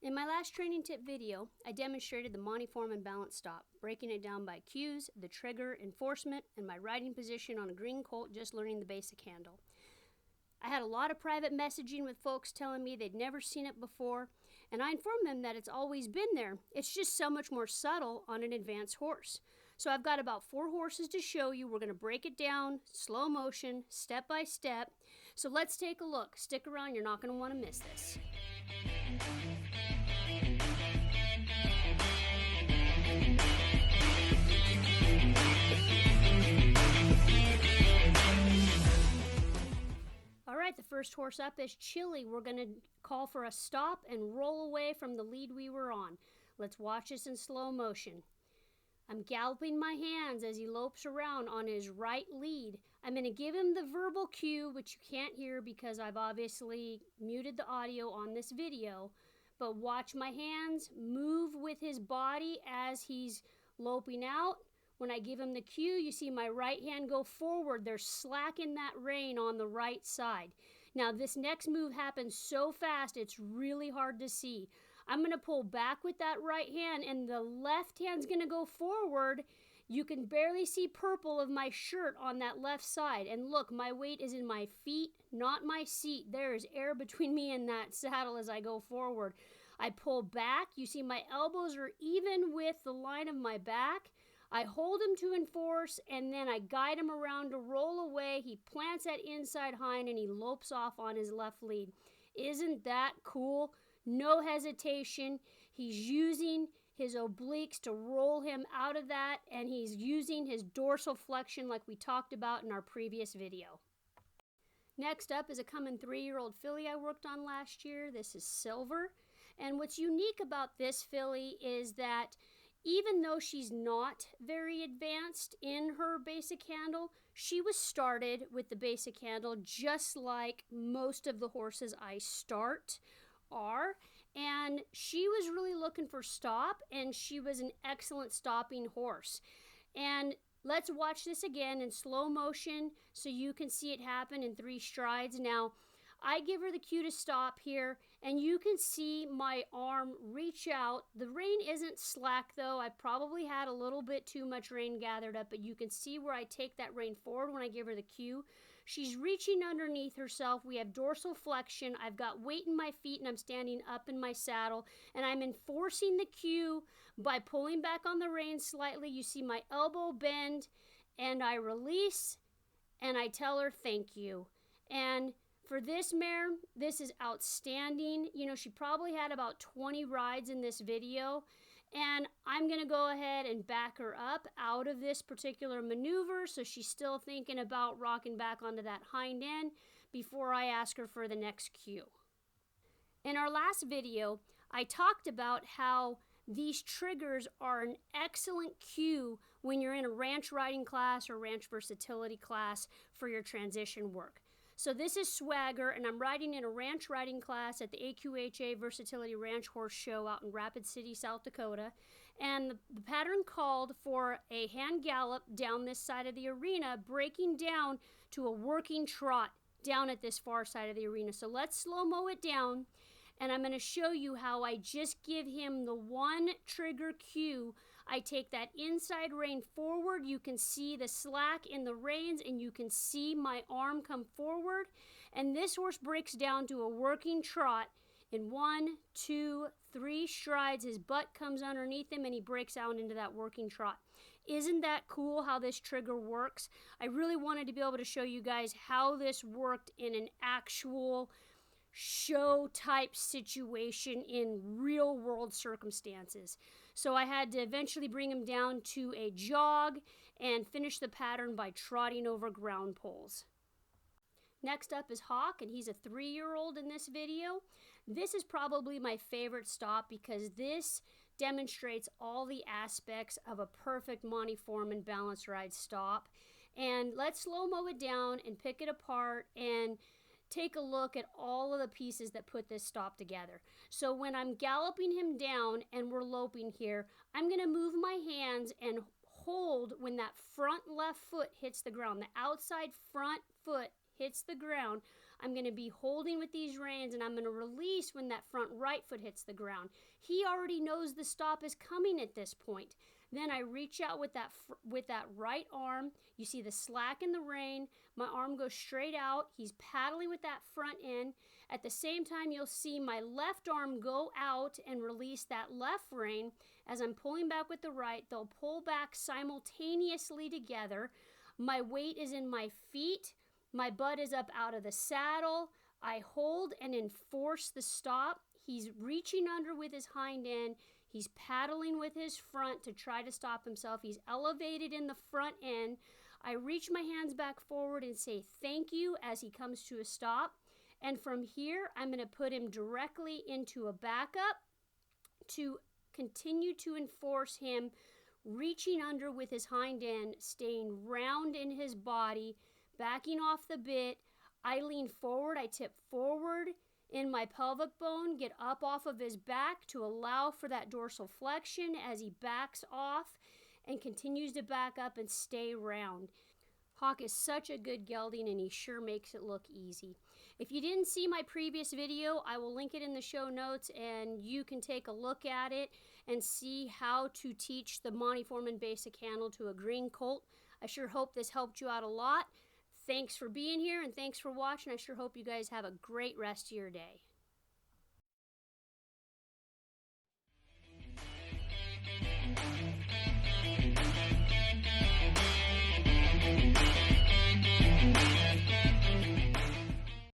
In my last training tip video, I demonstrated the Monte Foreman balance stop, breaking it down by cues, the trigger, enforcement, and my riding position on a green colt, just learning the basic handle. I had a lot of private messaging with folks telling me they'd never seen it before, and I informed them that it's always been there. It's just so much more subtle on an advanced horse. So I've got about 4 horses to show you. We're going to break it down, slow motion, step by step. So let's take a look. Stick around, you're not going to want to miss this. Alright, the first horse up is Chili. We're going to call for a stop and roll away from the lead we were on. Let's watch this in slow motion. I'm galloping my hands as he lopes around on his right lead. I'm going to give him the verbal cue, which you can't hear because I've obviously muted the audio on this video. But watch my hands move with his body as he's loping out. When I give him the cue, you see my right hand go forward. There's slack in that rein on the right side. Now, this next move happens so fast, it's really hard to see. I'm going to pull back with that right hand, and the left hand's going to go forward. You can barely see purple of my shirt on that left side. And look, my weight is in my feet, not my seat. There is air between me and that saddle as I go forward. I pull back. You see my elbows are even with the line of my back. I hold him to enforce, and then I guide him around to roll away. He plants that inside hind, and he lopes off on his left lead. Isn't that cool? No hesitation. He's using his obliques to roll him out of that, and he's using his dorsal flexion like we talked about in our previous video. Next up is a coming 3-year-old filly I worked on last year. This is Silver. And what's unique about this filly is that even though she's not very advanced in her basic handle, she was started with the basic handle just like most of the horses I start are. And she was really looking for stop, and she was an excellent stopping horse. And let's watch this again in slow motion so you can see it happen in 3 strides. Now, I give her the cue to stop here, and you can see my arm reach out. The rein isn't slack, though. I probably had a little bit too much rein gathered up, but you can see where I take that rein forward when I give her the cue. She's reaching underneath herself. We have dorsal flexion. I've got weight in my feet, and I'm standing up in my saddle, and I'm enforcing the cue by pulling back on the rein slightly. You see my elbow bend, and I release, and I tell her thank you. And for this mare, this is outstanding. You know, she probably had about 20 rides in this video, and I'm going to go ahead and back her up out of this particular maneuver so she's still thinking about rocking back onto that hind end before I ask her for the next cue. In our last video, I talked about how these triggers are an excellent cue when you're in a ranch riding class or ranch versatility class for your transition work. So this is Swagger, and I'm riding in a ranch riding class at the AQHA Versatility Ranch Horse Show out in Rapid City, South Dakota. And the pattern called for a hand gallop down this side of the arena, breaking down to a working trot down at this far side of the arena. So let's slow-mo it down, and I'm going to show you how I just give him the one trigger cue. I take that inside rein forward. You can see the slack in the reins, and you can see my arm come forward. And this horse breaks down to a working trot in 1, 2, 3 strides. His butt comes underneath him, and he breaks out into that working trot. Isn't that cool how this trigger works? I really wanted to be able to show you guys how this worked in an actual show type situation in real world circumstances. So I had to eventually bring him down to a jog and finish the pattern by trotting over ground poles. Next up is Hawk, and he's a 3-year-old in this video. This is probably my favorite stop because this demonstrates all the aspects of a perfect Monte Foreman balance ride stop. And let's slow-mo it down and pick it apart and take a look at all of the pieces that put this stop together. So when I'm galloping him down and we're loping here, I'm going to move my hands and hold when that front left foot hits the ground. The outside front foot hits the ground. I'm going to be holding with these reins, and I'm going to release when that front right foot hits the ground. He already knows the stop is coming at this point. Then I reach out with that right arm. You see the slack in the rein. My arm goes straight out. He's paddling with that front end. At the same time, you'll see my left arm go out and release that left rein. As I'm pulling back with the right, they'll pull back simultaneously together. My weight is in my feet. My butt is up out of the saddle. I hold and enforce the stop. He's reaching under with his hind end. He's paddling with his front to try to stop himself. He's elevated in the front end. I reach my hands back forward and say thank you as he comes to a stop. And from here, I'm going to put him directly into a backup to continue to enforce him reaching under with his hind end, staying round in his body, backing off the bit. I lean forward, I tip forward in my pelvic bone, get up off of his back to allow for that dorsal flexion as he backs off and continues to back up and stay round. Hawk is such a good gelding, and he sure makes it look easy. If you didn't see my previous video, I will link it in the show notes, and you can take a look at it and see how to teach the Monte Foreman basic handle to a green colt. I sure hope this helped you out a lot. Thanks for being here, and thanks for watching. I sure hope you guys have a great rest of your day.